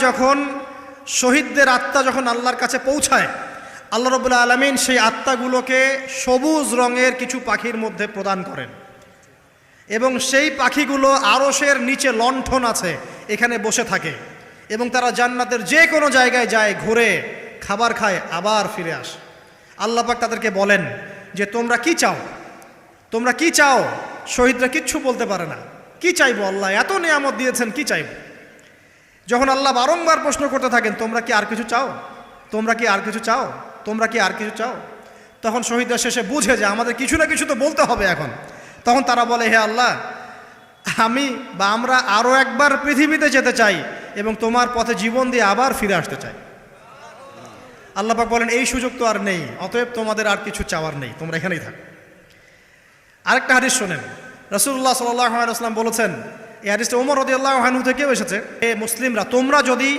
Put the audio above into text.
যখন শহীদদের আত্মা যখন আল্লাহর কাছে পৌঁছায়, আল্লাহ রাব্বুল আলামিন সেই আত্মাগুলোকে সবুজ রঙের কিছু পাখির মধ্যে প্রদান করেন এবং সেই পাখিগুলো আরশের নিচে লণ্ঠন আছে এখানে বসে থাকে এবং তারা জান্নাতের যে কোনো জায়গায় যায়, ঘুরে খাবার খায়, আবার ফিরে আসে। আল্লাহ পাক তাদেরকে বলেন যে তোমরা কি চাও, তোমরা কি চাও? শহীদরা কিচ্ছু বলতে পারে না, কি চাইবো, আল্লাহ এত নিয়ামত দিয়েছেন, কি চাইব? যখন আল্লাহ বারংবার প্রশ্ন করতে থাকেন তোমরা কি আর কিছু চাও, তোমরা কি আর কিছু চাও, তোমরা কি আর কিছু চাও, তখন শহীদরা শেষে বুঝে যে আমাদের কিছু না কিছু তো বলতে হবে এখন। তখন তারা বলে, হে আল্লাহ, আমরা আরও একবার পৃথিবীতে যেতে চাই এবং তোমার পথে জীবন দিয়ে আবার ফিরে আসতে চাই। আল্লাহ পাক বলেন এই সুযোগ তো আর নেই, অতএব তোমাদের আর কিছু চাওয়ার নেই, তোমরা এখানেই থাকো। আরেকটা হাদিস শোনেন, রাসূলুল্লাহ সাল্লাল্লাহু আলাইহি ওয়াসাল্লাম বলেছেন, এই হাদিসটা ওমর রাদিয়াল্লাহু আনহু থেকেও এসেছে, হে মুসলিমরা, তোমরা যদি